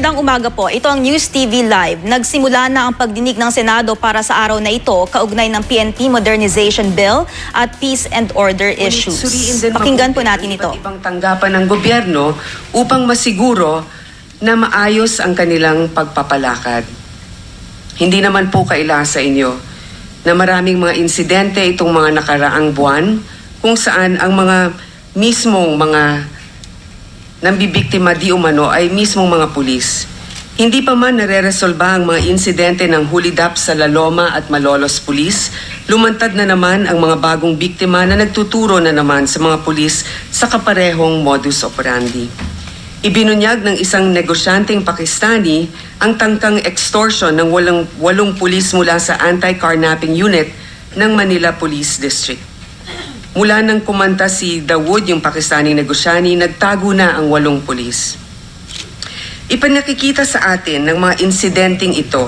Magandang umaga po. Ito ang News TV Live. Nagsimula na ang pagdinig ng Senado para sa araw na ito kaugnay ng PNP Modernization Bill at Peace and Order issues. Pakinggan po natin ito. Ibang tanggapan ng gobyerno upang masiguro na maayos ang kanilang pagpapalakad. Hindi naman po kaila sa inyo na maraming mga insidente itong mga nakaraang buwan kung saan ang mga mismong mga nambibiktima di umano ay mismong mga pulis. Hindi pa man nare-resolba ang mga insidente ng hulidap sa La Loma at Malolos Police, lumantad na naman ang mga bagong biktima na nagtuturo na naman sa mga pulis sa kaparehong modus operandi. Ibinunyag ng isang negosyanteng Pakistani ang tangkang extortion ng 8 pulis mula sa anti-carnapping unit ng Manila Police District. Mula nang kumanta si Dawood, yung Pakistani negosyani, nagtago na ang 8 pulis. Ipinakikita sa atin ng mga insidenteng ito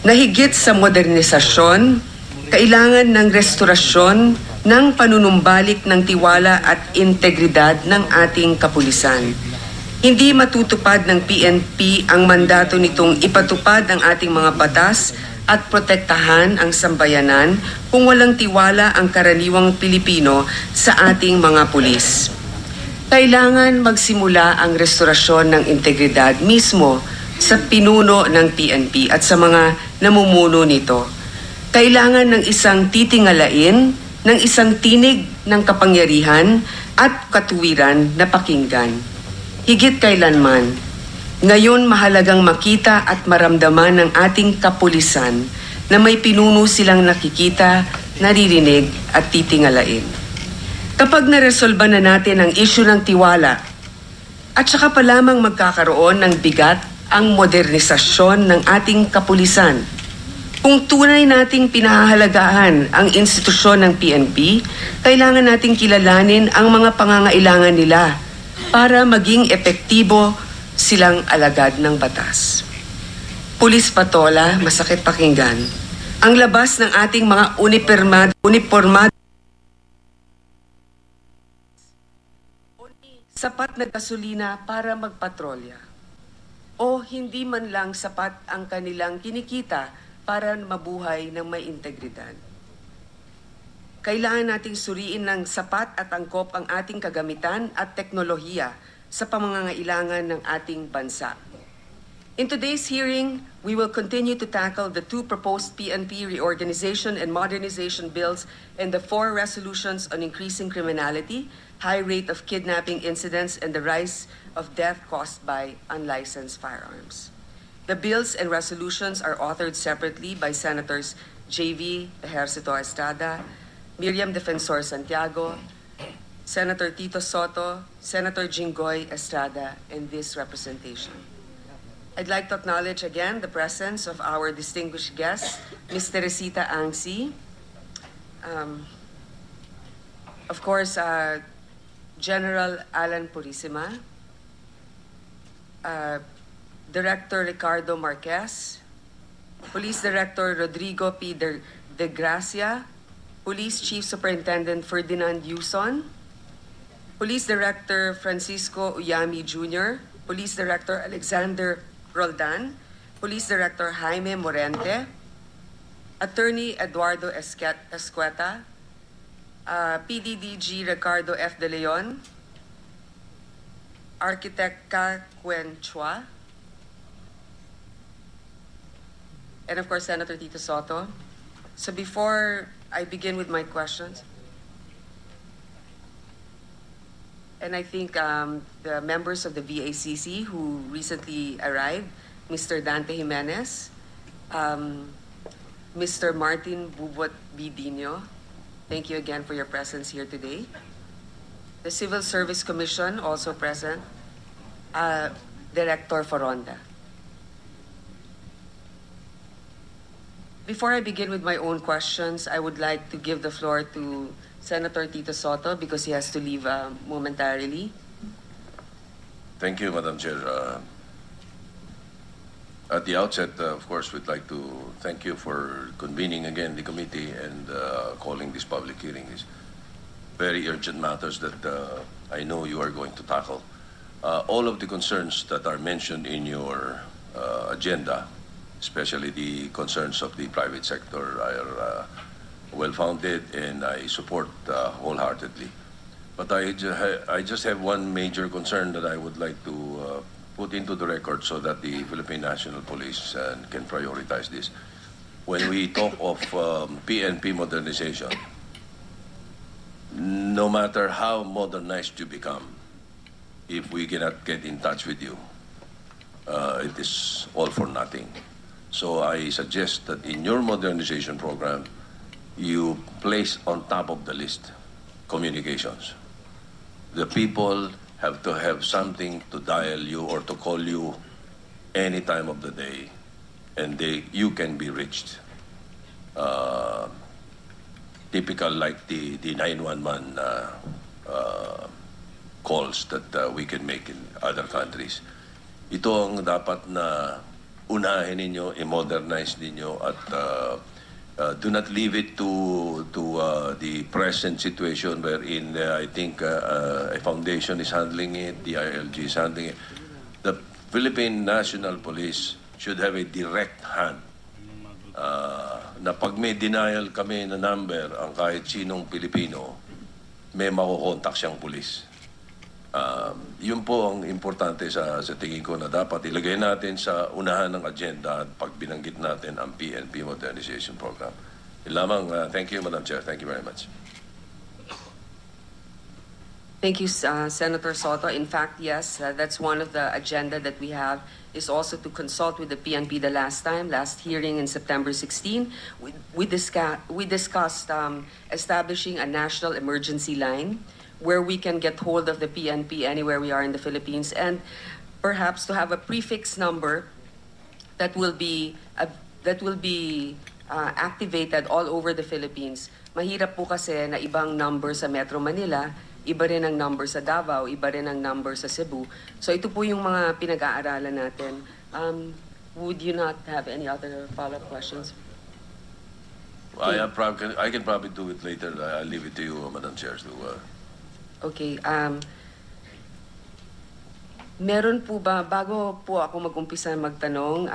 na higit sa modernisasyon, kailangan ng restorasyon ng panunumbalik ng tiwala at integridad ng ating kapulisan. Hindi matutupad ng PNP ang mandato nitong ipatupad ang ating mga batas at protektahan ang sambayanan kung walang tiwala ang karaniwang Pilipino sa ating mga pulis. Kailangan magsimula ang restorasyon ng integridad mismo sa pinuno ng PNP at sa mga namumuno nito. Kailangan ng isang titingalain, ng isang tinig ng kapangyarihan at katuwiran na pakinggan. Higit kailanman, ngayon mahalagang makita at maramdaman ng ating kapulisan na may pinuno silang nakikita, naririnig at titingalain. Kapag naresolba na natin ang isyu ng tiwala at saka pa lamang magkakaroon ng bigat ang modernisasyon ng ating kapulisan. Kung tunay nating pinahahalagahan ang institusyon ng PNP, kailangan nating kilalanin ang mga pangangailangan nila para maging epektibo silang alagad ng batas. Pulis patola, masakit pakinggan. Ang labas ng ating mga uniformado sapat na gasolina para magpatrolya o hindi man lang sapat ang kanilang kinikita para mabuhay ng may integridad. Kailangan nating suriin ng sapat at angkop ang ating kagamitan at teknolohiya sa pamangangailangan ng ating bansa. In today's hearing, we will continue to tackle the 2 proposed PNP reorganization and modernization bills and the 4 resolutions on increasing criminality, high rate of kidnapping incidents, and the rise of death caused by unlicensed firearms. The bills and resolutions are authored separately by Senators J.V. Ejercito Estrada, Miriam Defensor Santiago, Senator Tito Soto, Senator Jinggoy Estrada, in this representation. I'd like to acknowledge again the presence of our distinguished guest, Ms. Teresita Angsi. Of course, General Alan Purisima, Director Ricardo Marquez, Police Director Rodrigo P. De Gracia, Police Chief Superintendent Ferdinand Yuson, Police Director Francisco Uyami Jr., Police Director Alexander Roldan, Police Director Jaime Morente, Attorney Eduardo Escueta, PDDG Ricardo F. De Leon, Architect Ka Quen Chua, and of course Senator Tito Soto. So before I begin with my questions, and I think the members of the VACC who recently arrived, Mr. Dante Jimenez, Mr. Martin Bubot Bidino, thank you again for your presence here today. The Civil Service Commission also present, Director Foronda. Before I begin with my own questions, I would like to give the floor to Senator Tito Soto because he has to leave momentarily. Thank you, Madam Chair. At the outset, of course, we'd like to thank you for convening again the committee and calling this public hearing. These very urgent matters that I know you are going to tackle. all of the concerns that are mentioned in your agenda, especially the concerns of the private sector, are well-founded, and I support wholeheartedly. But I just have one major concern that I would like to put into the record so that the Philippine National Police can prioritize this. When we talk of PNP modernization, no matter how modernized you become, if we cannot get in touch with you, it is all for nothing. So I suggest that in your modernization program, you place on top of the list communications. The people have to have something to dial you or to call you any time of the day, and you can be reached. Typical like the 911 calls that we can make in other countries. Ito ang dapat na unahin ninyo, i-modernize ninyo, at do not leave it to the present situation wherein I think a foundation is handling it, the ILG is handling it. The Philippine National Police should have a direct hand na pag may denial kami na number ang kahit sinong Pilipino, may makukontak siyang pulis. Yun po ang importante sa tingin ko na dapat ilagay natin sa unahan ng agenda at pag binanggit natin ang PNP Modernization Program. Lamang, thank you, Madam Chair. Thank you very much. Thank you, Senator Soto. In fact, yes, that's one of the agenda that we have, is also to consult with the PNP the last hearing in September 16. We discussed establishing a national emergency line where we can get hold of the PNP anywhere we are in the Philippines, and perhaps to have a prefix number that will be activated all over the Philippines. Mahirap po kasi na ibang number sa Metro Manila, iba rin ang number sa Davao, iba rin ang number sa Cebu. So ito po yung mga pinag-aaralan natin. Would you not have any other follow-up questions? I can probably do it later. I'll leave it to you, Madam Chair. Okay. Meron po ba, bago po ako mag-umpisa magtanong,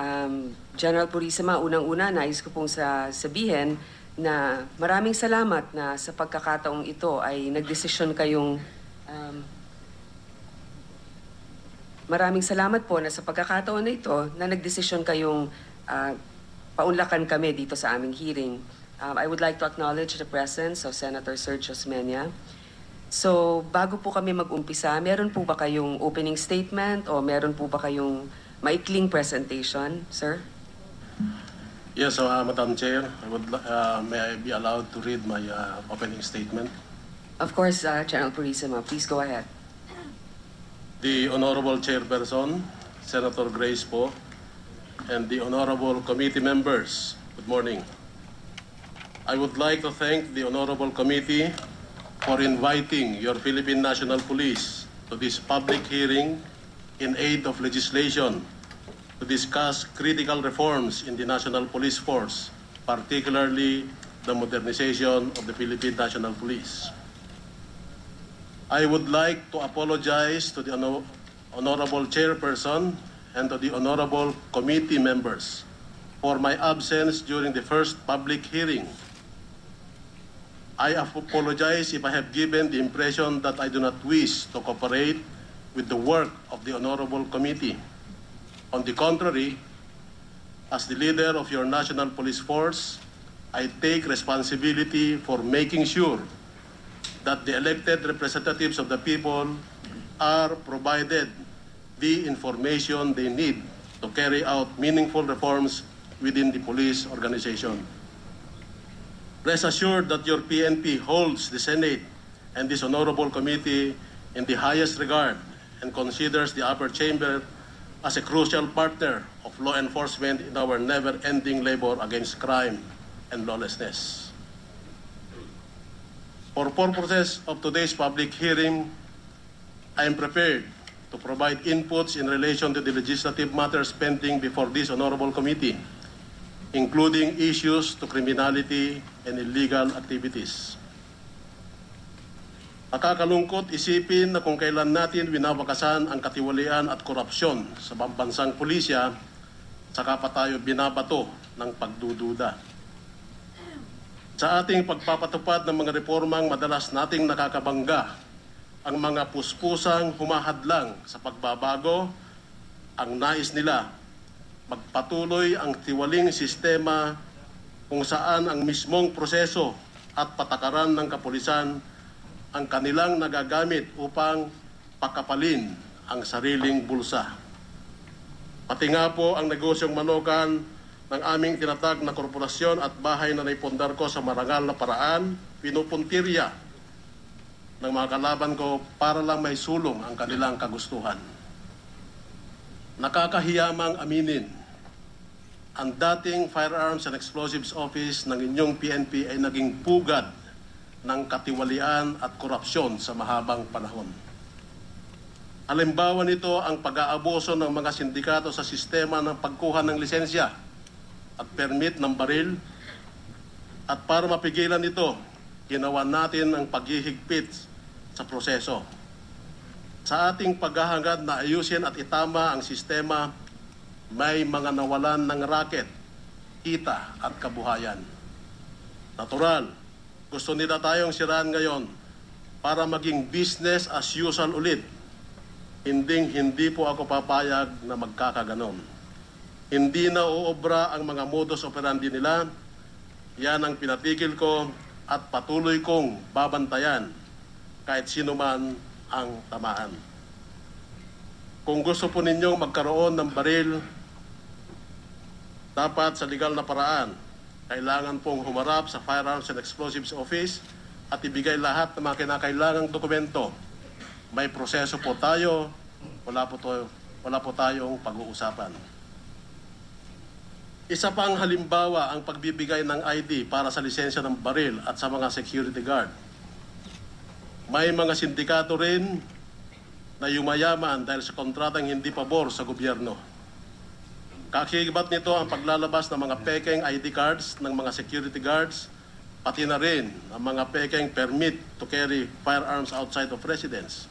General Purisima, unang-una, nais ko pong sabihin na maraming salamat na sa pagkakataong ito ay nagdesisyon kayong, maraming salamat po na sa pagkakataon na ito na nagdesisyon kayong paunlakan kami dito sa aming hearing. I would like to acknowledge the presence of Senator Sergio Osmeña. So, bago po kami mag-umpisa, meron po ba kayong opening statement o meron po ba kayong maikling presentation, sir? Yes, Madam Chair, may I be allowed to read my opening statement? Of course, General Purisima, please go ahead. The Honorable Chairperson, Senator Grace po, and the Honorable Committee members, good morning. I would like to thank the Honorable Committee for inviting your Philippine National Police to this public hearing in aid of legislation to discuss critical reforms in the National Police Force, particularly the modernization of the Philippine National Police. I would like to apologize to the Honorable Chairperson and to the Honorable Committee members for my absence during the first public hearing. I apologize if I have given the impression that I do not wish to cooperate with the work of the Honorable Committee. On the contrary, as the leader of your National Police Force, I take responsibility for making sure that the elected representatives of the people are provided the information they need to carry out meaningful reforms within the police organization. Rest assured that your PNP holds the Senate and this honorable committee in the highest regard and considers the upper chamber as a crucial partner of law enforcement in our never-ending labor against crime and lawlessness. For purposes of today's public hearing, I am prepared to provide inputs in relation to the legislative matters pending before this honorable committee, including issues to criminality and illegal activities. Nakakalungkot isipin na kung kailan natin winawakasan ang katiwalian at korupsyon sa pambansang pulisya, saka pa tayo binabato ng pagdududa. Sa ating pagpapatupad ng mga reformang madalas nating nakakabangga ang mga puspusang humahadlang sa pagbabago, ang nais nila magpatuloy ang tiwaling sistema kung saan ang mismong proseso at patakaran ng kapulisan ang kanilang nagagamit upang pakapalin ang sariling bulsa. Pati nga po ang negosyong manukan ng aming tinatag na korporasyon at bahay na naipundar ko sa marangal na paraan, pinupuntirya ng mga kalaban ko para lang may sulong ang kanilang kagustuhan. Nakakahiyamang aminin, ang dating Firearms and Explosives Office ng inyong PNP ay naging pugad ng katiwalian at korupsyon sa mahabang panahon. Halimbawa nito ang pag-aabuso ng mga sindikato sa sistema ng pagkuha ng lisensya at permit ng baril, at para mapigilan ito, ginawa natin ang paghihigpit sa proseso. Sa ating paghahangad na ayusin at itama ang sistema, may mga nawalan ng raket, kita at kabuhayan. Natural, gusto nila tayong siraan ngayon para maging business as usual ulit. Hindi po ako papayag na magkakaganon. Hindi na uobra ang mga modus operandi nila. Yan ang pinatigil ko at patuloy kong babantayan kahit sino man ang tamaan. Kung gusto po ninyong magkaroon ng baril, dapat sa legal na paraan, kailangan pong humarap sa Firearms and Explosives Office at ibigay lahat ng mga kinakailangang dokumento. May proseso po tayo, wala po tayong pag-uusapan. Isa pang halimbawa ang pagbibigay ng ID para sa lisensya ng baril at sa mga security guard. May mga sindikato rin na yumayaman dahil sa kontratang hindi pabor sa gobyerno. Kakibat nito ang paglalabas ng mga pekeng ID cards ng mga security guards, pati na rin ang mga pekeng permit to carry firearms outside of residence.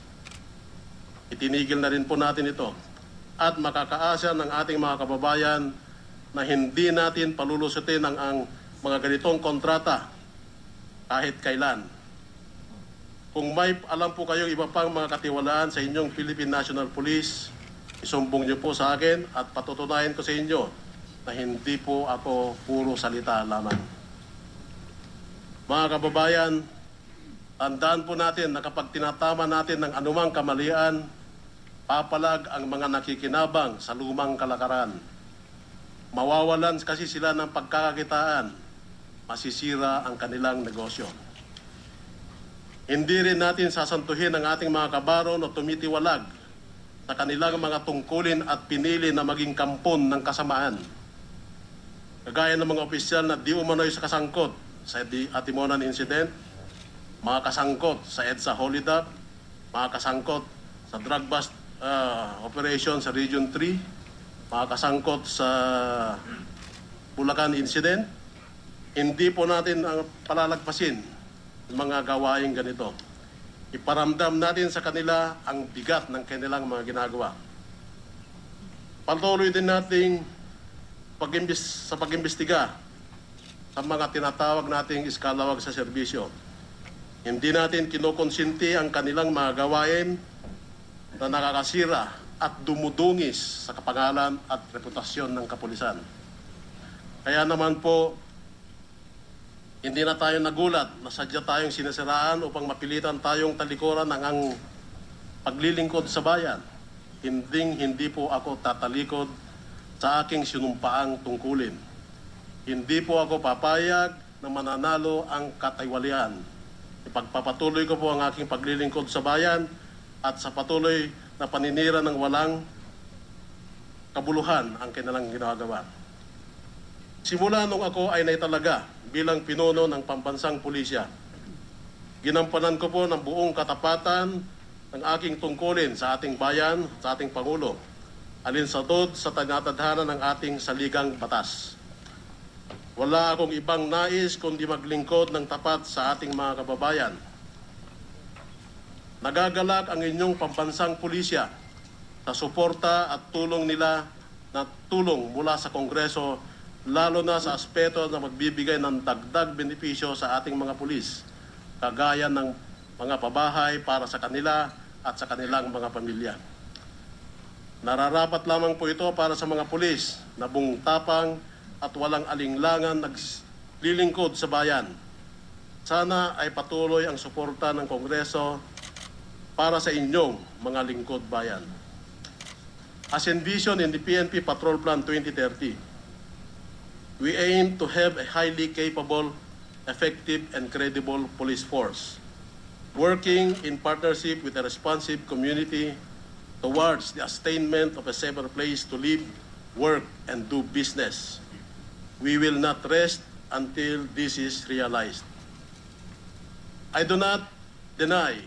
Itinigil na rin po natin ito at makakaasa ng ating mga kababayan na hindi natin palulusutin ang mga ganitong kontrata kahit kailan. Kung may alam po kayong iba pang mga katiwalaan sa inyong Philippine National Police, isumbong niyo po sa akin at patutunayan ko sa inyo na hindi po ako puro salita lamang. Mga kababayan, tandaan po natin na kapag tinatama natin ng anumang kamalian, papalag ang mga nakikinabang sa lumang kalakaran. Mawawalan kasi sila ng pagkakakitaan, masisira ang kanilang negosyo. Hindi rin natin sasantuhin ang ating mga kabaro na tumitiwalag sa kanilang mga tungkulin at pinili na maging kampon ng kasamaan. Kagaya ng mga opisyal na di umano'y sa kasangkot sa Atimonan Incident, mga kasangkot sa EDSA Holidap, mga kasangkot sa drug bust operation sa Region 3, mga kasangkot sa Bulacan Incident. Hindi po natin palalagpasin ang mga gawaing ganito. Iparamdam natin sa kanila ang bigat ng kanilang mga ginagawa. Patuloy din nating pag-imbestiga sa mga tinatawag nating iskalawag sa serbisyo. Hindi natin kinukonsinti ang kanilang mga gawain na nakakasira at dumudungis sa kapangalan at reputasyon ng kapulisan. Kaya naman po, hindi na tayo nagulat na sadya tayong sinisiraan upang mapilitan tayong talikuran ng ang paglilingkod sa bayan. Hindi po ako tatalikod sa aking sinumpaang tungkulin. Hindi po ako papayag na mananalo ang katiwalian. Ipagpapatuloy ko po ang aking paglilingkod sa bayan at sa patuloy na paninira ng walang kabuluhan ang kanilang ginagawa. Simula nung ako ay naitalaga bilang pinuno ng pambansang pulisya, ginampanan ko po ng buong katapatan ng aking tungkulin sa ating bayan, sa ating Pangulo, alinsatod sa tinatadhana ng ating saligang batas. Wala akong ibang nais kundi maglingkod ng tapat sa ating mga kababayan. Nagagalak ang inyong pambansang pulisya sa suporta at tulong nila na tulong mula sa Kongreso, lalo na sa aspeto na magbibigay ng dagdag benepisyo sa ating mga pulis, kagaya ng mga pabahay para sa kanila at sa kanilang mga pamilya. Nararapat lamang po ito para sa mga pulis na buong tapang at walang alinglangan naglilingkod sa bayan. Sana ay patuloy ang suporta ng Kongreso para sa inyong mga lingkod bayan. As envisioned in the PNP Patrol Plan 2030, we aim to have a highly capable, effective, and credible police force, working in partnership with a responsive community towards the attainment of a safer place to live, work, and do business. We will not rest until this is realized. I do not deny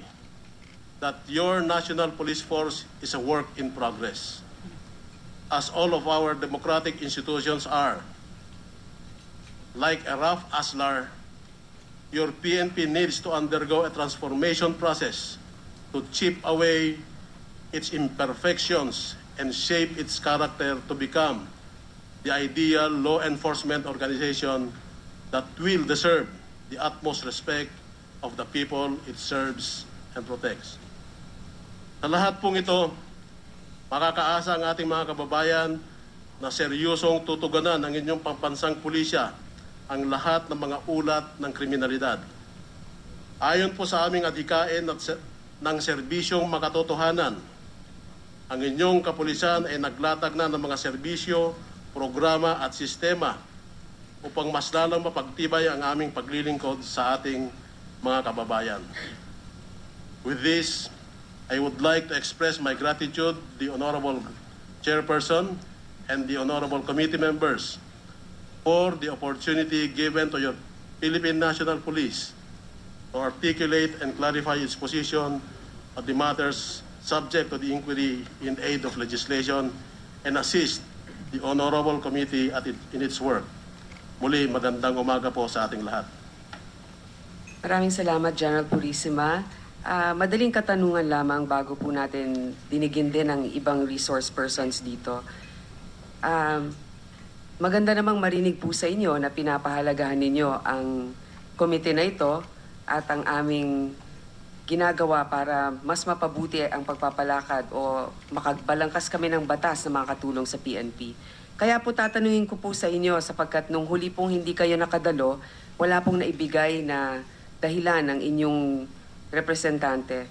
that your national police force is a work in progress, as all of our democratic institutions are. Like a rough aslar, your PNP needs to undergo a transformation process to chip away its imperfections and shape its character to become the ideal law enforcement organization that will deserve the utmost respect of the people it serves and protects. Sa lahat pong ito, makakaasa ang ating mga kababayan na seryosong tutuganan ng inyong pambansang pulisya ang lahat ng mga ulat ng kriminalidad. Ayon po sa aming adhikain ng serbisyong makatotohanan, ang inyong kapulisan ay naglatag na ng mga serbisyo, programa at sistema upang mas lalong mapagtibay ang aming paglilingkod sa ating mga kababayan. With this, I would like to express my gratitude to the Honorable Chairperson and the Honorable Committee members for the opportunity given to your Philippine National Police to articulate and clarify its position on the matters subject to the inquiry in aid of legislation and assist the Honorable Committee in its work. Muli, magandang umaga po sa ating lahat. Maraming salamat, General Purisima. Madaling katanungan lamang bago po natin dinigin din ang ibang resource persons dito. Maganda namang marinig po sa inyo na pinapahalagahan ninyo ang komite na ito at ang aming ginagawa para mas mapabuti ang pagpapalakad o makagbalangkas kami ng batas na makatulong sa PNP. Kaya po tatanungin ko po sa inyo sapagkat nung huli pong hindi kayo nakadalo, wala pong naibigay na dahilan ng inyong representante.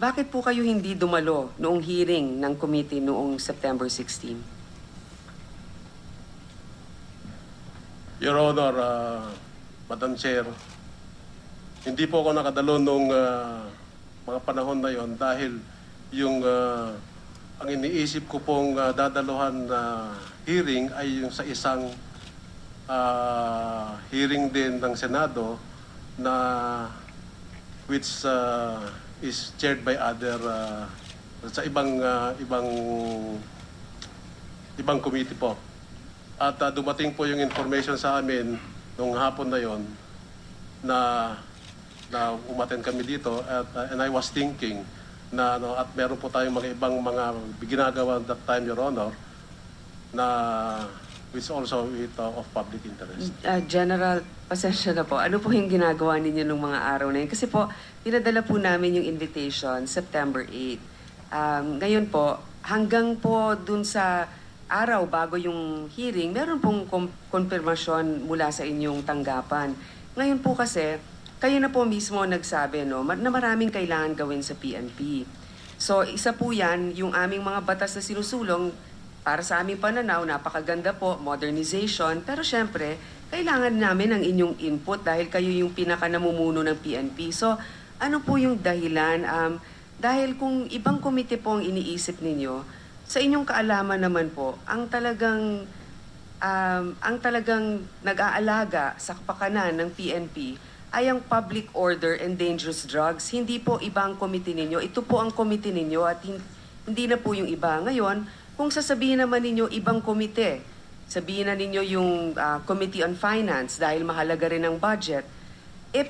Bakit po kayo hindi dumalo noong hearing ng committee noong September 16? Your Honor, Madam Chair, hindi po ako nakadalo nung mga panahon na yon dahil yung ang iniisip ko pong dadaluhan na hearing ay yung sa isang hearing din ng Senado na which is chaired by other sa ibang committee po. At dumating po yung information sa amin nung hapon na yon na umattend kami dito and I was thinking na at meron po tayong mga ibang mga ginagawa that time, Your Honor, na which also of public interest. General, pasensya na po. Ano po yung ginagawa ninyo nung mga araw na yun? Kasi po, pinadala po namin yung invitation September 8. Ngayon po, hanggang po dun sa araw bago yung hearing, meron pong konfirmasyon mula sa inyong tanggapan. Ngayon po kasi, kayo na po mismo nagsabi no, na maraming kailangan gawin sa PNP. So, isa po yan, yung aming mga batas na sinusulong, para sa aming pananaw, napakaganda po, modernization, pero syempre, kailangan namin ang inyong input dahil kayo yung pinaka-namumuno ng PNP. So, ano po yung dahilan? Dahil kung ibang komite po ang iniisip ninyo, sa inyong kaalaman naman po, ang talagang nag-aalaga sa kapakanan ng PNP ay ang public order and dangerous drugs. Hindi po ibang komite ninyo. Ito po ang komite ninyo at hindi na po yung iba. Ngayon, kung sasabihin naman ninyo ibang komite, sabihin na ninyo yung Committee on Finance dahil mahalaga rin ang budget,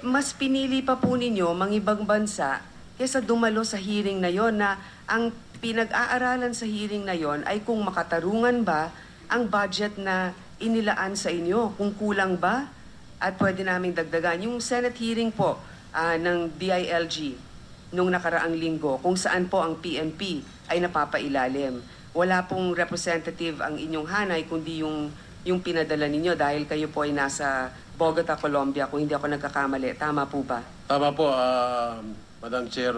mas pinili pa po ninyo mga ibang bansa kesa dumalo sa hearing na yon na ang pinag-aaralan sa hearing na yon ay kung makatarungan ba ang budget na inilaan sa inyo, kung kulang ba at pwede naming dagdagan. Yung Senate hearing po ng DILG nung nakaraang linggo, kung saan po ang PNP ay napapailalim. Wala pong representative ang inyong hanay, kundi yung pinadala ninyo dahil kayo po ay nasa Bogota, Colombia, kung hindi ako nagkakamali. Tama po ba? Tama po, Madam Chair.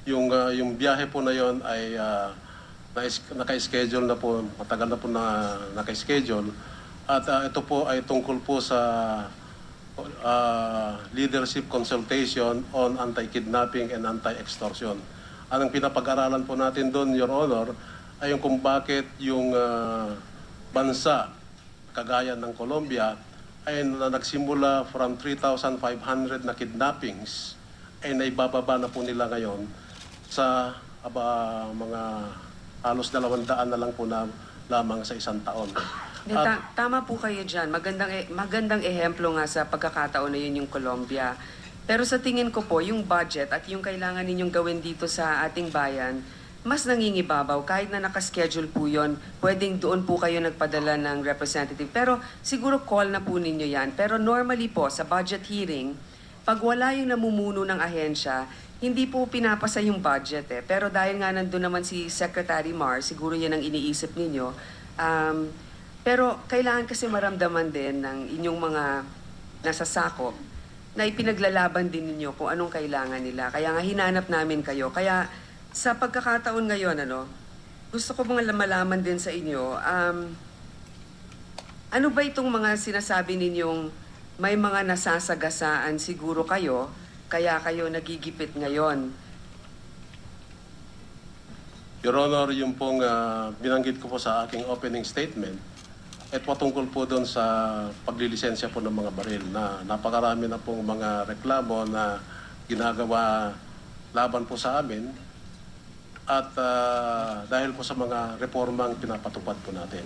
Yung biyahe po na yon ay naka-schedule na po, matagal na po naka-schedule. At ito po ay tungkol po sa leadership consultation on anti-kidnapping and anti-extortion. Ang pinapag-aralan po natin doon, Your Honor, ay yung kung bakit yung bansa kagaya ng Colombia ay nagsimula from 3,500 na kidnappings ay naibababa na po nila ngayon sa mga halos 200 na lang po na lamang sa isang taon. Tama po kayo dyan. Magandang ehemplo nga sa pagkakataon na yun yung Colombia. Pero sa tingin ko po, yung budget at yung kailangan ninyong gawin dito sa ating bayan, mas nangingibabaw. Kahit na nakaschedule po yun, pwedeng doon po kayo nagpadala ng representative. Pero siguro call na po ninyo yan. Pero normally po, sa budget hearing, pag wala yung namumuno ng ahensya, hindi po pinapasa yung budget eh. Pero dahil nga nandun naman si Secretary Mar, siguro yan ang iniisip ninyo. Pero kailangan kasi maramdaman din ng inyong mga nasasakop na ipinaglalaban din ninyo kung anong kailangan nila. Kaya nga hinanap namin kayo. Kaya sa pagkakataon ngayon, gusto ko mga malaman din sa inyo, ano ba itong mga sinasabi ninyong may mga nasasagasaan siguro kayo, kaya kayo nagigipit ngayon? Your Honor, yung pong binanggit ko po sa aking opening statement, at patungkol po doon sa paglilisensya po ng mga baril na napakarami na pong mga reklamo na ginagawa laban po sa amin at dahil po sa mga reformang pinapatupad po natin.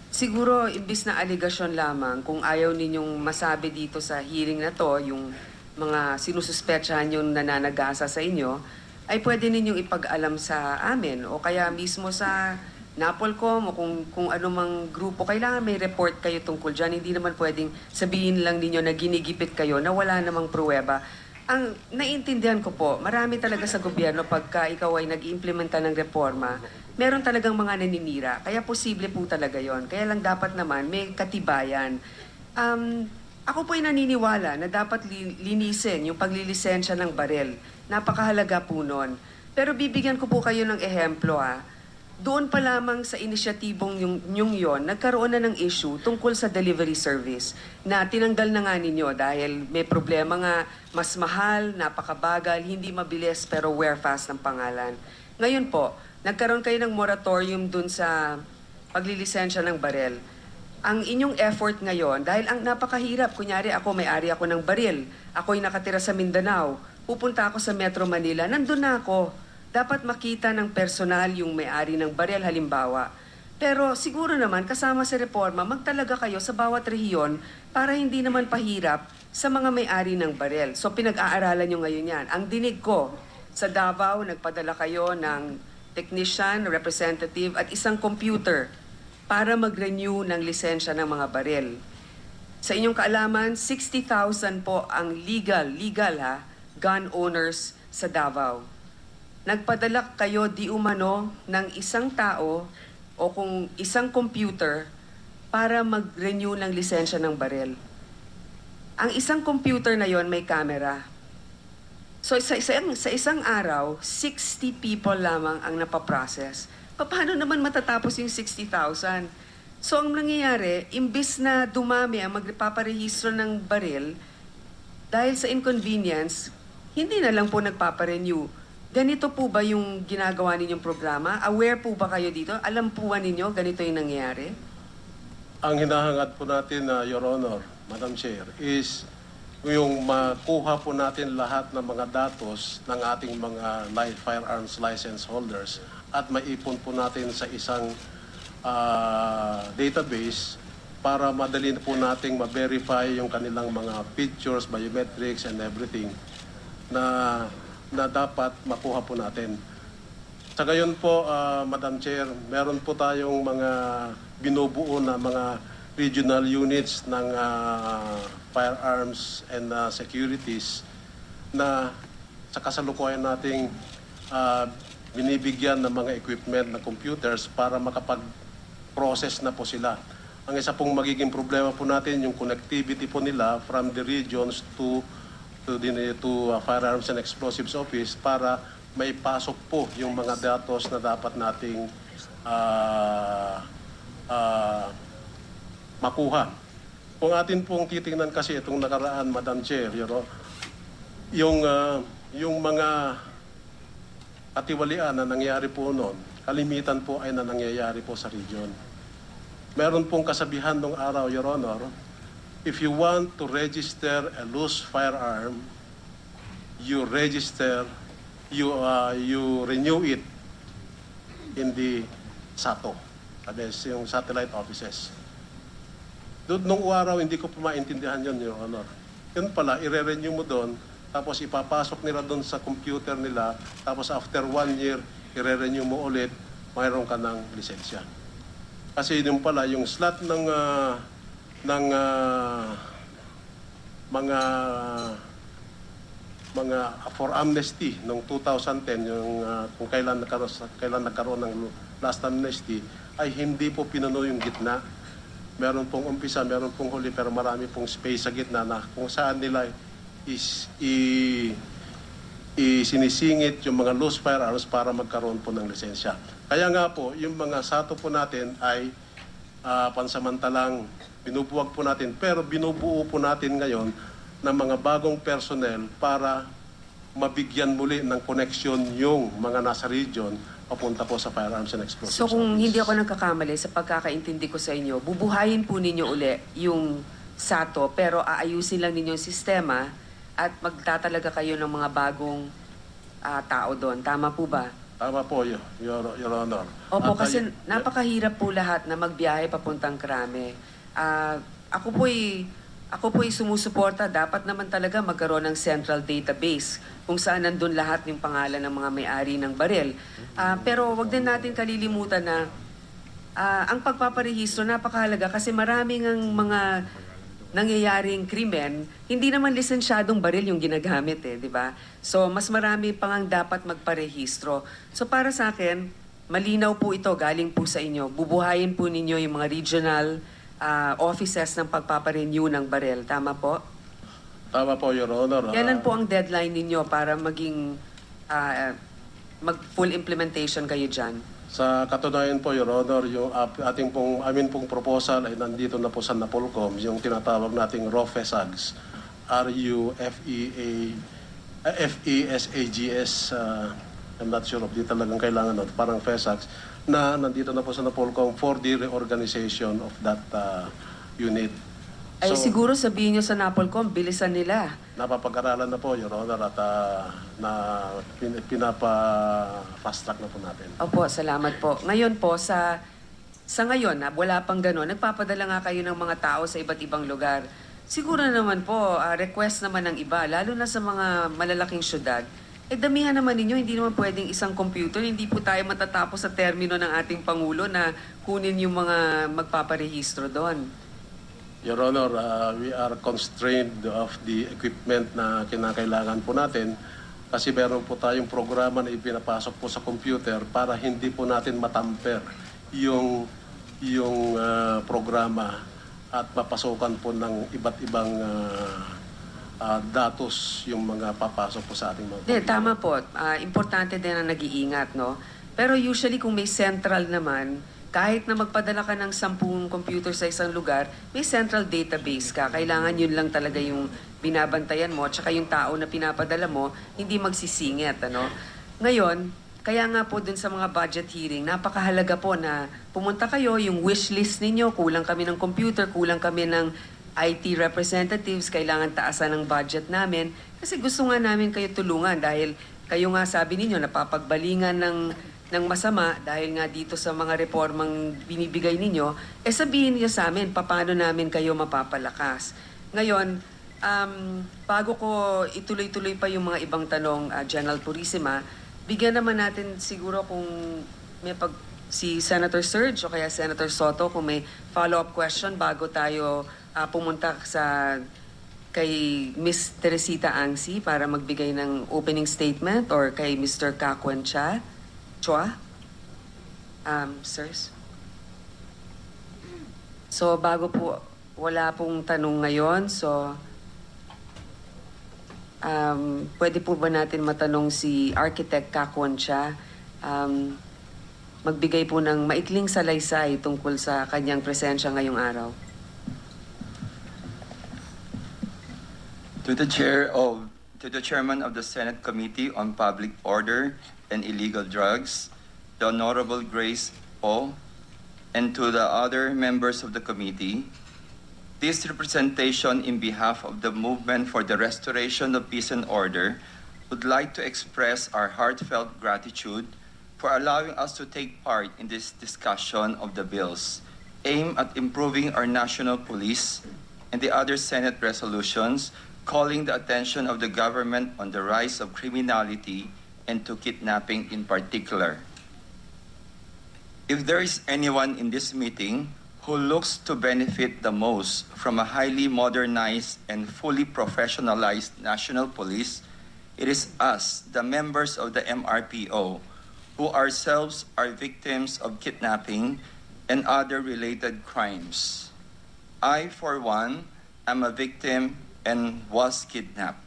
Siguro, imbis na aligasyon lamang, kung ayaw ninyong masabi dito sa hearing na to, yung mga sinususpetsahan yung nananagasa sa inyo, ay pwede ninyong ipag-alam sa amin o kaya mismo sa NAPOLCOM o kung anumang grupo. Kailangan may report kayo tungkol dyan. Hindi naman pwedeng sabihin lang ninyo na ginigipit kayo na wala namang pruweba. Ang naiintindihan ko po, marami talaga sa gobyerno pagka ikaw ay nag-iimplementa ng reforma, meron talagang mga naninira. Kaya posible po talaga yon. Kaya lang dapat naman may katibayan. Ako po ay naniniwala na dapat linisin yung paglilisensya ng baril. Napakahalaga po nun. Pero bibigyan ko po kayo ng ehemplo Doon pa lamang sa inisyatibong yung yon, nagkaroon na ng issue tungkol sa delivery service na tinanggal na nga ninyo dahil may problema nga, mas mahal, napakabagal, hindi mabilis pero wear fast ng pangalan. Ngayon po, nagkaroon kayo ng moratorium dun sa paglilisensya ng baril. Ang inyong effort ngayon, dahil ang napakahirap, kunyari may-ari ako ng baril, ako'y nakatira sa Mindanao, pupunta ako sa Metro Manila, nandun na ako. Dapat makita ng personal yung may-ari ng baril halimbawa. Pero siguro naman kasama sa reforma, magtalaga kayo sa bawat rehiyon para hindi naman pahirap sa mga may-ari ng baril. So pinag-aaralan nyo ngayon yan. Ang dinig ko, sa Davao, nagpadala kayo ng technician, representative at isang computer para mag-renew ng lisensya ng mga baril. Sa inyong kaalaman, 60,000 po ang legal gun owners sa Davao. Nagpadala kayo di umano ng isang tao o kung isang computer para mag-renew ng lisensya ng baril. Ang isang computer na yon may camera. So sa isang araw, 60 people lamang ang napaprocess. Paano naman matatapos yung 60,000? So ang nangyayari, imbis na dumami ang magpaparehistro ng baril, dahil sa inconvenience, hindi na lang po nagpaparenew. Ganito po ba yung ginagawa ninyong programa? Aware po ba kayo dito? Alam po ba ninyo ganito yung nangyayari? Ang hinahangad po natin, Your Honor, Madam Chair, is yung makuha po natin lahat ng mga datos ng ating mga firearms license holders at maipon po natin sa isang database para madali po nating ma-verify yung kanilang mga pictures, biometrics, and everything na na dapat makuha po natin. Sa gayon po, Madam Chair, meron po tayong mga binubuo na mga regional units ng firearms and securities na sa kasalukuyan nating binibigyan ng mga equipment na computers para makapag-process na po sila. Ang isa pong magiging problema po natin yung connectivity po nila from the regions to Firearms and Explosives Office para may pasok po yung mga datos na dapat nating makuha. Kung atin pong titingnan kasi itong nakaraan, Madam Chair, yung mga katiwalian na nangyari po noon, kalimitan po ay na nangyayari po sa region. Meron pong kasabihan nung araw, Your Honor, if you want to register a loose firearm, you renew it in the SATO, yung satellite offices. Doon nung araw, hindi ko pa maintindihan yun, Your Honor. Yun pala, i-renew mo doon, tapos ipapasok nila doon sa computer nila, tapos after 1 year, i-renew mo ulit, mayroon ka ng lisensya. Kasi yun pala, yung slot ng mga for amnesty noong 2010, yung kung kailan nagkaroon ng last amnesty, ay hindi po pinuno yung gitna. Meron pong umpisa, meron pong huli, pero marami pong space sa gitna na kung saan nila sinisingit yung mga loose firearms para magkaroon po ng lisensya. Kaya nga po, yung mga SATO po natin ay pansamantalang binubuwag po natin, pero binubuo po natin ngayon ng mga bagong personnel para mabigyan muli ng connection yung mga nasa region papunta po sa Firearms and Explosives. So kung Office. hindi ako nagkakamali sa pagkakaintindi ko sa inyo, bubuhayin po ninyo uli yung SATO pero aayusin lang ninyo yung sistema at magtatalaga kayo ng mga bagong tao doon. Tama po ba? Tama po, Your Honor. Opo, At, kasi napakahirap po lahat na magbiyahe papuntang Krame. Ako po'y sumusuporta. Dapat naman talaga magkaroon ng central database kung saan nandun lahat yung pangalan ng mga may-ari ng baril. Pero wag din natin kalilimutan na ang pagpaparehistro napakahalaga kasi maraming ang mga nangyayaring krimen, hindi naman lisensyadong baril yung ginagamit di ba? So, mas marami pang ang dapat magparehistro. So, para sa akin, malinaw po ito, galing po sa inyo. Bubuhayin po ninyo yung mga regional offices ng pagpaparenew ng baril. Tama po? Tama po, Your Honor. Kailan po ang deadline ninyo para maging mag-full implementation kayo dyan? Sa katunayan po, Your Honor, yung amin pong proposal ay nandito na po sa NAPOLCOM, yung tinatawag nating RUFESAGS, RUFESAGS, I'm not sure of di talagang kailangan, parang FESAGS, na nandito na po sa NAPOLCOM for the reorganization of that unit. Ay siguro sabihin nyo sa NAPOLCOM, bilisan nila. Napapag-aralan na po, Your Honor, at pinapa-fast track na po natin. Opo, salamat po. Ngayon po, sa ngayon, wala pang gano'n, nagpapadala nga kayo ng mga tao sa iba't ibang lugar. Siguro naman po, request naman ng iba, lalo na sa mga malalaking syudad, damihan naman ninyo, hindi naman pwedeng isang computer, hindi po tayo matatapos sa termino ng ating Pangulo na kunin yung mga magpaparehistro doon. Your Honor, we are constrained of the equipment na kinakailangan po natin kasi meron po tayong programa na ipinapasok po sa computer para hindi po natin matamper yung programa at mapasukan po ng iba't ibang datos yung mga papasok po sa ating mga computer. Tama po. Importante din na nag-iingat, no? Pero usually kung may central naman, kahit na magpadala ka ng 10 computer sa isang lugar, may central database ka. Kailangan yun lang talaga yung binabantayan mo, tsaka yung tao na pinapadala mo, hindi magsisingit. Ngayon, kaya nga po dun sa mga budget hearing, napakahalaga po na pumunta kayo, yung wish list ninyo, kulang kami ng computer, kulang kami ng IT representatives, kailangan taasan ng budget namin. Kasi gusto nga namin kayo tulungan dahil kayo nga sabi ninyo, napapagbalingan ng masama dahil nga dito sa mga reformang binibigay ninyo, sabihin niyo sa amin, paano namin kayo mapapalakas. Ngayon, bago ko ituloy-tuloy pa yung mga ibang tanong, General Purisima, bigyan naman natin siguro kung may si Senator Serge o kaya Senator Soto kung may follow-up question bago tayo pumunta kay Miss Teresita Angsi para magbigay ng opening statement or kay Mr. Kakwan Chua. Sirs? So bago po, wala pong tanong ngayon. So pwede po ba natin matanong si Architect Kakwan Chua magbigay po ng maikling salaysay tungkol sa kanyang presensya ngayong araw? To the Chairman of the Senate Committee on Public Order and Illegal Drugs, the Honorable Grace O, and to the other members of the committee, this representation in behalf of the Movement for the Restoration of Peace and Order would like to express our heartfelt gratitude for allowing us to take part in this discussion of the bills aimed at improving our national police and the other Senate resolutions calling the attention of the government on the rise of criminality and to kidnapping in particular. If there is anyone in this meeting who looks to benefit the most from a highly modernized and fully professionalized national police, it is us, the members of the MRPO, who ourselves are victims of kidnapping and other related crimes. I, for one, am a victim and was kidnapped.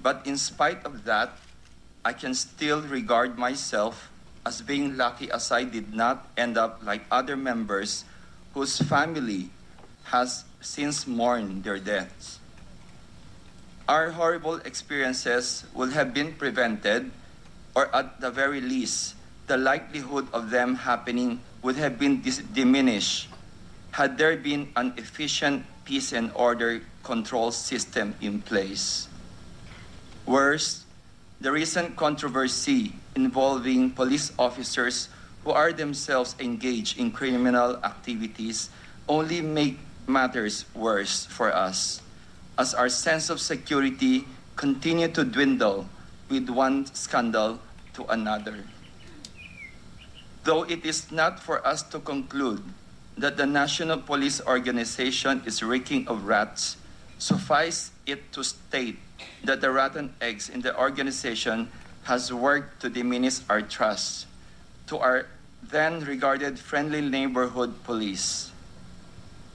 But in spite of that, I can still regard myself as being lucky as I did not end up like other members whose family has since mourned their deaths. Our horrible experiences would have been prevented, or at the very least, the likelihood of them happening would have been diminished had there been an efficient peace and order control system in place. Worse, the recent controversy involving police officers who are themselves engaged in criminal activities only make matters worse for us, as our sense of security continue to dwindle with one scandal to another. Though it is not for us to conclude that the National Police Organization is reeking of rats, suffice it to state that the rotten eggs in the organization has worked to diminish our trust to our then regarded friendly neighborhood police.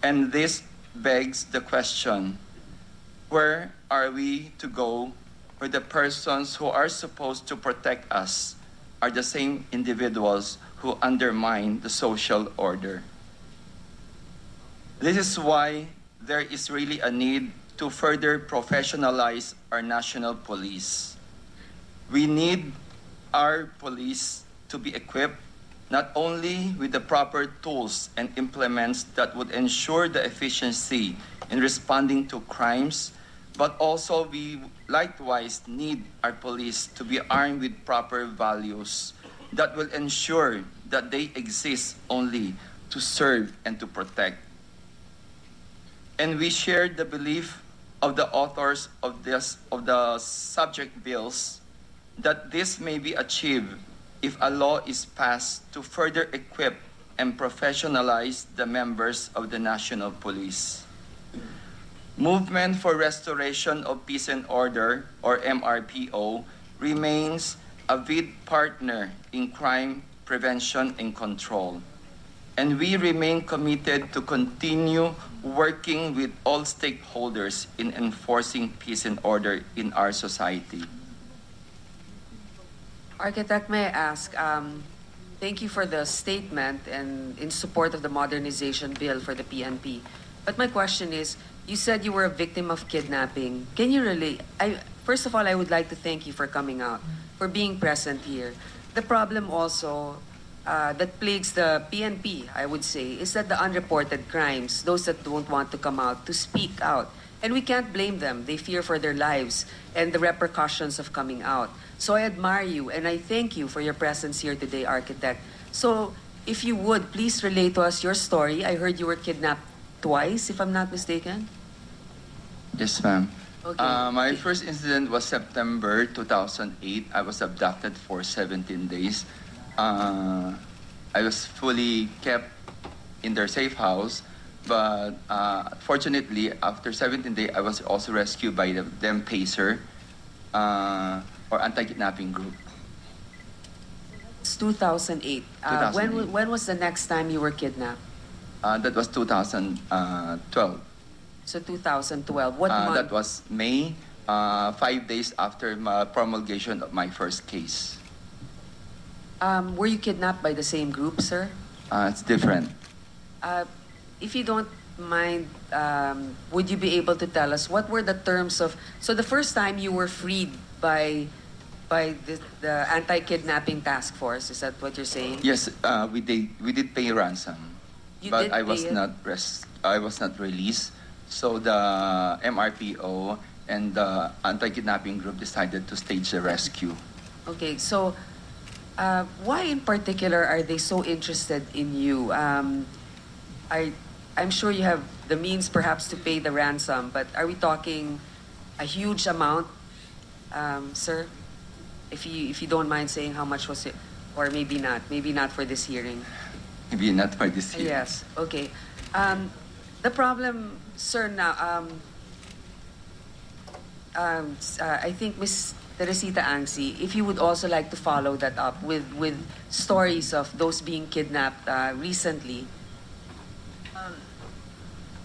And this begs the question, where are we to go where the persons who are supposed to protect us are the same individuals who undermine the social order? This is why there is really a need to further professionalize our national police. We need our police to be equipped not only with the proper tools and implements that would ensure the efficiency in responding to crimes, but also we likewise need our police to be armed with proper values that will ensure that they exist only to serve and to protect. And we share the belief of the authors of the subject bills that this may be achieved if a law is passed to further equip and professionalize the members of the National Police. Movement for Restoration of Peace and Order, or MRPO, remains a lead partner in crime prevention and control. And we remain committed to continue working with all stakeholders in enforcing peace and order in our society. Architect, may I ask, thank you for the statement and in support of the modernization bill for the PNP. But my question is, you said you were a victim of kidnapping. Can you relate? First of all, I would like to thank you for coming out, for being present here. The problem also that plagues the PNP, I would say, is that the unreported crimes, those that don't want to come out, to speak out. And we can't blame them. They fear for their lives and the repercussions of coming out. So I admire you and I thank you for your presence here today, Architect. So if you would, please relate to us your story. I heard you were kidnapped twice, if I'm not mistaken. Yes, ma'am. Okay. My first incident was September 2008. I was abducted for 17 days. I was fully kept in their safe house, but fortunately, after 17 days, I was also rescued by them PACER or anti-kidnapping group. It's 2008. 2008. When was the next time you were kidnapped? That was 2012. So 2012. What month? That was May, 5 days after promulgation of my first case. Were you kidnapped by the same group, sir? It's different. If you don't mind, would you be able to tell us what were the terms of? So the first time you were freed by the anti-kidnapping task force, is that what you're saying? Yes, we did pay ransom, You but did I was pay it? I was not released. So the MRPO and the anti-kidnapping group decided to stage the rescue. Okay, so why in particular are they so interested in you? I'm sure you have the means perhaps to pay the ransom, but are we talking a huge amount, sir? If you don't mind saying how much was it, or maybe not for this hearing. Maybe not for this year. Yes, okay. The problem, sir, now, I think Ms. Teresita Angsi, if you would also like to follow that up with stories of those being kidnapped recently.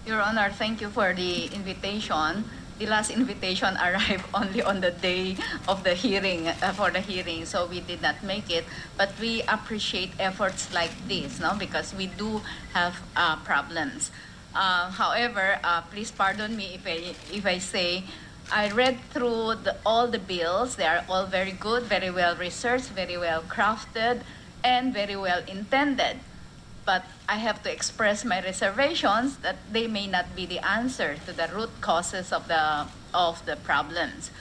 Your Honor, thank you for the invitation. The last invitation arrived only on the day of the hearing, for the hearing, so we did not make it. But we appreciate efforts like this, no? Because we do have problems. However, please pardon me if I say, I read through all the bills. They are all very good, very well researched, very well crafted, and very well intended. But I have to express my reservations that they may not be the answer to the root causes of the problems.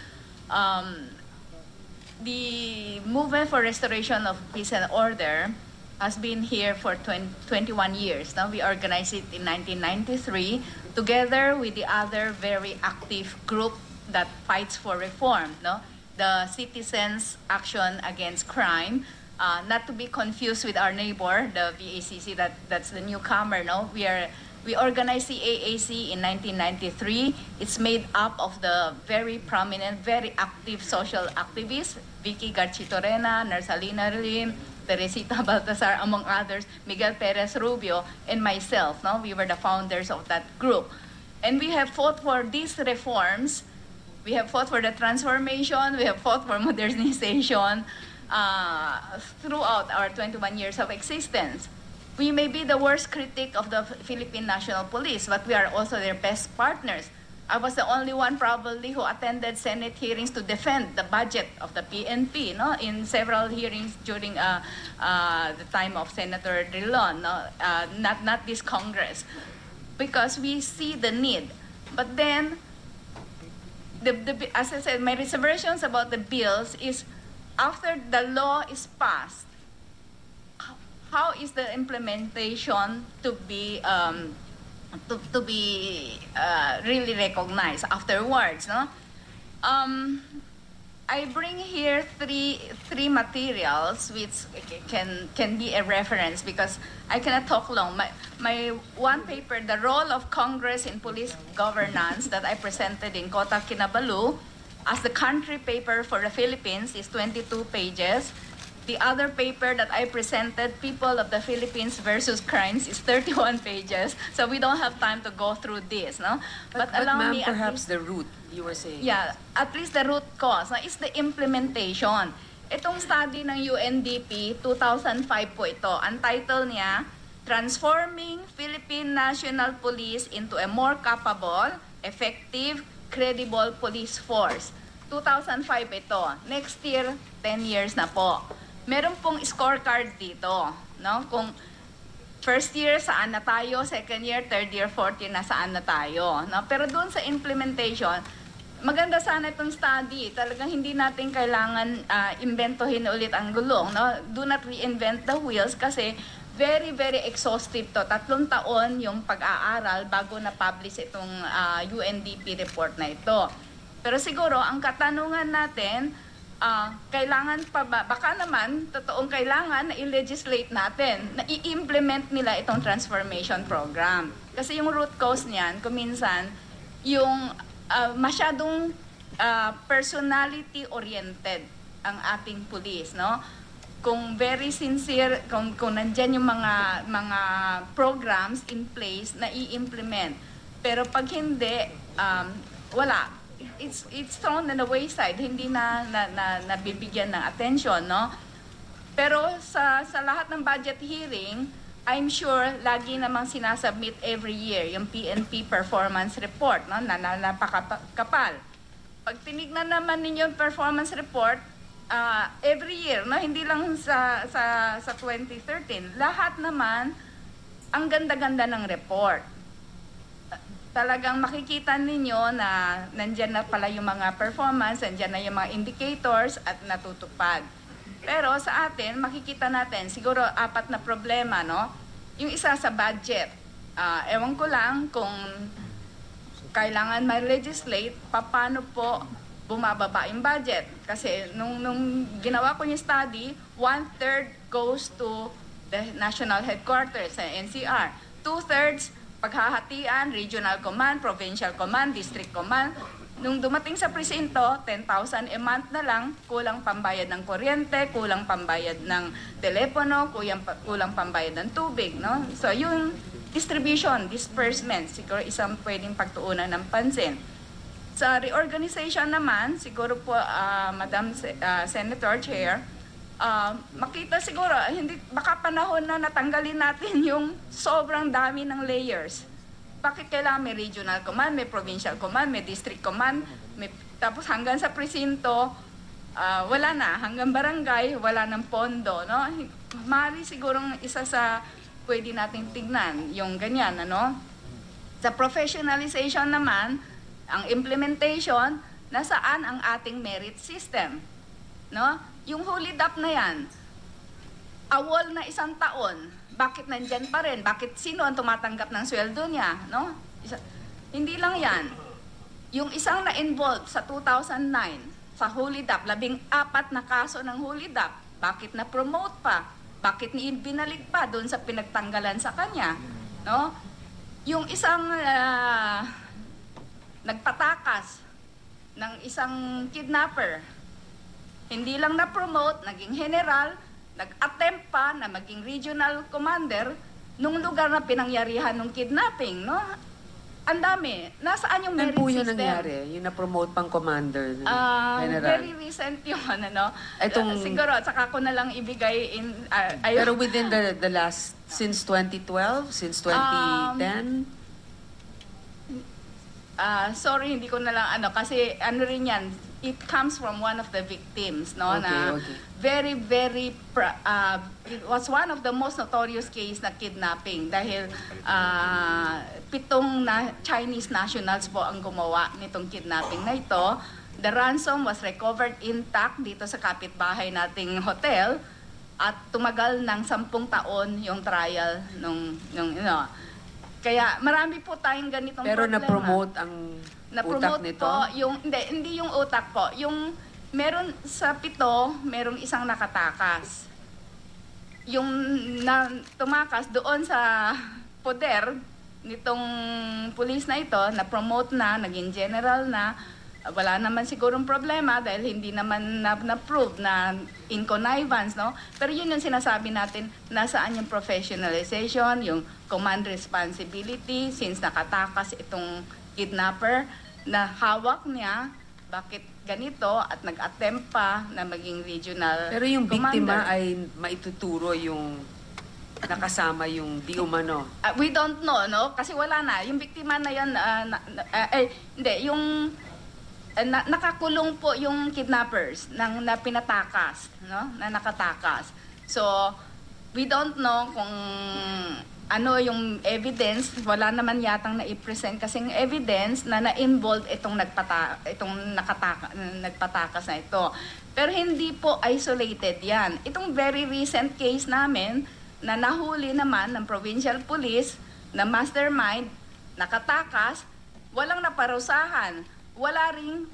The movement for restoration of peace and order has been here for 21 years. Now we organized it in 1993 together with the other very active group that fights for reform, no? The Citizens Action Against Crime. Not to be confused with our neighbor, the VACC, that's the newcomer, no? We organized the AAC in 1993. It's made up of the very prominent, very active social activists, Vicky Garchitorena, Narsalina Lim, Teresita Baltasar, among others, Miguel Perez Rubio, and myself, no? We were the founders of that group. And we have fought for these reforms. We have fought for the transformation. We have fought for modernization. Throughout our 21 years of existence. We may be the worst critic of the Philippine National Police, but we are also their best partners. I was the only one probably who attended Senate hearings to defend the budget of the PNP, no? In several hearings during the time of Senator Drilon, no? Not this Congress, because we see the need. But then, as I said, my reservations about the bills is, after the law is passed, how is the implementation to be really recognized afterwards? No, I bring here three materials which can be a reference because I cannot talk long. My one paper, The Role of Congress in Police Governance, that I presented in Kota Kinabalu, as the country paper for the Philippines, is 22 pages. The other paper that I presented, People of the Philippines versus Crimes, is 31 pages. So we don't have time to go through this, no? But allow ma'am, me perhaps the root, you were saying. Yeah, at least the root cause is the implementation. Itong study ng UNDP, 2005 po ito. Ang title niya, Transforming Philippine National Police into a More Capable, Effective, Credible Police Force. 2005 ito. Next year, 10 years na po. Meron pong scorecard dito, no? Kung first year, saan na tayo? Second year, third year, fourth year, na saan na tayo? No? Pero doon sa implementation, maganda sana itong study. Talagang hindi natin kailangan inventohin ulit ang gulong, no? Do not reinvent the wheels kasi very, very exhaustive to. 3 taon yung pag-aaral bago na-publish itong UNDP report na ito. Pero siguro, ang katanungan natin, kailangan pa ba, baka naman, totoong kailangan na i-legislate natin, na i-implement nila itong transformation program. Kasi yung root cause niyan, kuminsan, yung masyadong personality-oriented ang ating police, no? Kung very sincere, kung nandyan yung mga programs in place na i-implement. Pero pag hindi, wala. It's thrown on the wayside, hindi na nabibigyan ng attention, no? Pero sa lahat ng budget hearing, I'm sure lagi namang sinasubmit every year yung PNP performance report, no? Na napakapal. Pag tinignan naman ninyo yung performance report, every year, no? Hindi lang sa 2013, lahat naman ang ganda-ganda ng report. Talagang makikita ninyo na nandyan na pala yung mga performance, nandyan na yung mga indicators at natutupad. Pero sa atin, makikita natin, siguro 4 na problema, no? Yung isa sa budget. Ewan ko lang kung kailangan may legislate, paano po bumababa yung budget. Kasi nung ginawa ko yung study, 1/3 goes to the national headquarters sa NCR. 2/3 paghahatian, regional command, provincial command, district command. Nung dumating sa presinto, 10,000 a month na lang, kulang pambayad ng kuryente, kulang pambayad ng telepono, kulang pambayad ng tubig, no? So yung distribution, disbursement, siguro isang pwedeng pagtuunan ng pansin. Sa reorganization naman, siguro po, Madam Senator Chair, makita siguro, baka panahon na natanggalin natin yung sobrang dami ng layers. Bakit kailangan may regional command, may provincial command, may district command, tapos hanggang sa presinto, wala na. Hanggang barangay, wala ng pondo, no? Mari sigurong isa sa pwede nating tignan, yung ganyan, ano? Sa professionalization naman, ang implementation, nasaan ang ating merit system, no? Yung HULIDAP na yan, awol na 1 taon, bakit nandyan pa rin? Bakit sino ang tumatanggap ng sweldo niya, no? Hindi lang yan. Yung isang na-involved sa 2009 sa HULIDAP, 14 na kaso ng HULIDAP, bakit na-promote pa? Bakit binalik pa doon sa pinagtanggalan sa kanya, no? Yung isang nagpatakas ng isang kidnapper, hindi lang na-promote, naging general, nag-attempt pa na maging regional commander nung lugar na pinangyarihan ng kidnapping, no? Ang dami. Nasaan yung merit system? Ano po yung nangyari? Yung na-promote pang commander? General? Very recent yun, ano? Siguro, saka ko na lang ibigay in... pero within the last, since 2012? Since 2010? Sorry, hindi ko na lang kasi ano rin yan, it comes from one of the victims, no? Okay. Very it was one of the most notorious case na kidnapping dahil 7 na Chinese nationals po ang gumawa nitong kidnapping na ito. The ransom was recovered intact dito sa kapitbahay nating hotel at tumagal ng 10 taon yung trial nung kaya marami po tayong ganitong pero problema. Pero na-promote ang utak nito? Po, hindi yung utak po. Yung meron sa 7, merong isang nakatakas. Yung tumakas doon sa poder nitong pulis na ito, na-promote na, naging general na, wala naman sigurong problema dahil hindi naman na-prove na in connivance, no? Pero yun yung sinasabi natin, nasaan yung professionalization, yung command responsibility, since nakatakas itong kidnapper, na hawak niya, bakit ganito, at nag-attempt pa na maging regional pero yung commander. biktima ay maituturo yung nakasama yung di umano. We don't know, no? Kasi wala na. Yung biktima na yan, hindi, yung nakakulong po yung kidnappers na pinatakas, no? Na nakatakas. So, we don't know kung ano yung evidence. Wala naman yatang na-present kasing evidence na na-involved itong nagpatakas na ito. Pero hindi po isolated yan. Itong very recent case namin, na nahuli naman ng provincial police na mastermind, nakatakas, walang naparusahan, wala ring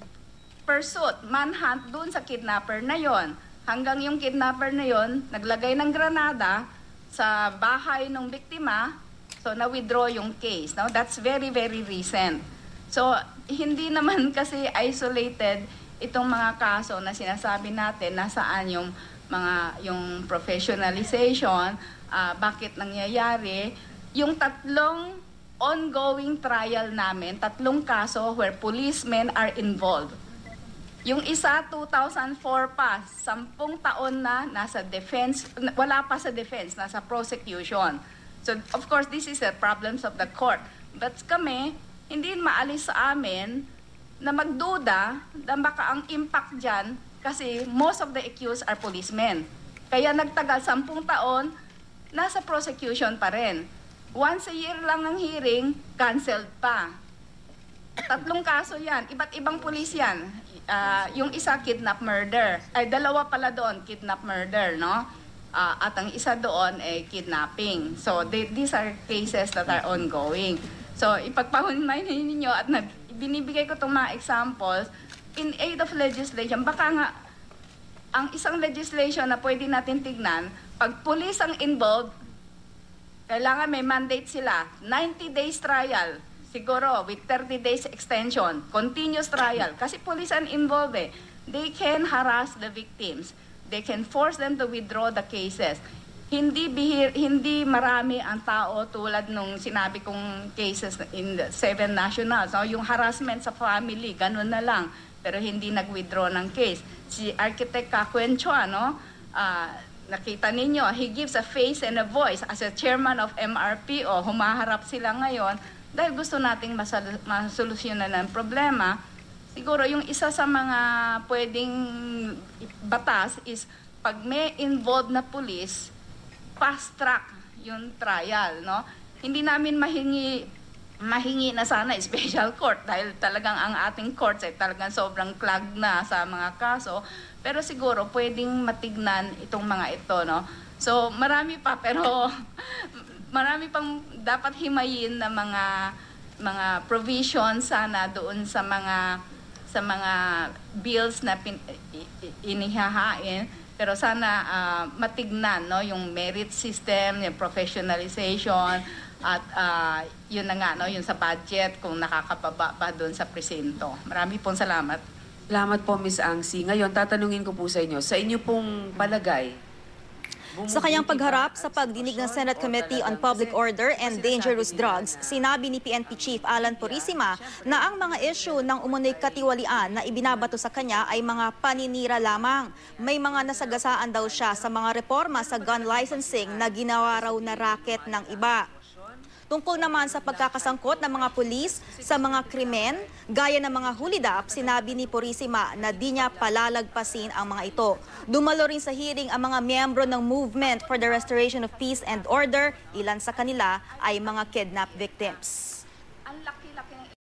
pursuit, manhunt dun sa kidnapper na yon. Hanggang yung kidnapper na yon naglagay ng granada sa bahay ng biktima, so na-withdraw yung case. Now, that's very, very recent. So, hindi naman kasi isolated itong mga kaso na sinasabi natin nasaan yung professionalization, bakit nangyayari. Yung 3 ongoing trial namin, 3 kaso where policemen are involved. Yung isa, 2004 pa, 10 taon na nasa defense, wala pa sa defense, nasa prosecution. So, of course, this is the problems of the court. But kami, hindi maalis sa amin na magduda na baka ang impact dyan kasi most of the accused are policemen. Kaya nagtagal 10 taon, nasa prosecution pa rin. Once a year lang ang hearing, canceled pa. 3 kaso yan, iba't ibang pulis yan. Yung isa, kidnap murder. Ay, 2 pala doon, kidnap murder, no? At ang isa doon ay kidnapping. So, these are cases that are ongoing. So, ipagpahunay ninyo at binibigay ko itong mga examples in aid of legislation. Baka nga, ang isang legislation na pwede natin tignan, pag police ang involved, kailangan may mandate sila. 90 days trial, siguro with 30 days extension, continuous trial. Kasi police ang involved eh. They can harass the victims. They can force them to withdraw the cases. Hindi marami ang tao tulad nung sinabi kong cases in the 7 nationals. So, yung harassment sa family, ganun na lang. Pero hindi nag-withdraw ng case. Si Architect Cacuen Chua, no? Nakita ninyo, he gives a face and a voice as a chairman of MRPO. Humaharap sila ngayon dahil gusto nating masolusyonan ng problema. Siguro yung isa sa mga pwedeng batas is pag may involved na police, fast track yung trial, no? Hindi namin mahingi na sana special court dahil talagang ang ating courts ay talagang sobrang clogged na sa mga kaso. Pero siguro pwedeng matignan itong mga ito, no? So marami pa, pero marami pang dapat himayin na mga provisions sana doon sa mga bills na inihahain. Pero sana matignan, no, yung merit system, yung professionalization, at yun na nga, no, yung sa budget, kung nakakababa pa doon sa presinto. Marami pong salamat. Salamat po, Ms. Angsi. Ngayon, tatanungin ko po sa inyo pong palagay, Sa kanyang pagharap sa pagdinig ng Senate Committee on Public Order and Dangerous Drugs, sinabi ni PNP Chief Alan Purisima na ang mga issue ng umunoy katiwalian na ibinabato sa kanya ay mga paninira lamang. May mga nasagasaan daw siya sa mga reforma sa gun licensing na ginawa raw na racket ng iba. Tungkol naman sa pagkakasangkot ng mga pulis sa mga krimen, gaya ng mga hulidap, sinabi ni Purisima na di niya palalagpasin ang mga ito. Dumalo rin sa hearing ang mga miyembro ng Movement for the Restoration of Peace and Order, ilan sa kanila ay mga kidnap victims. Ang laki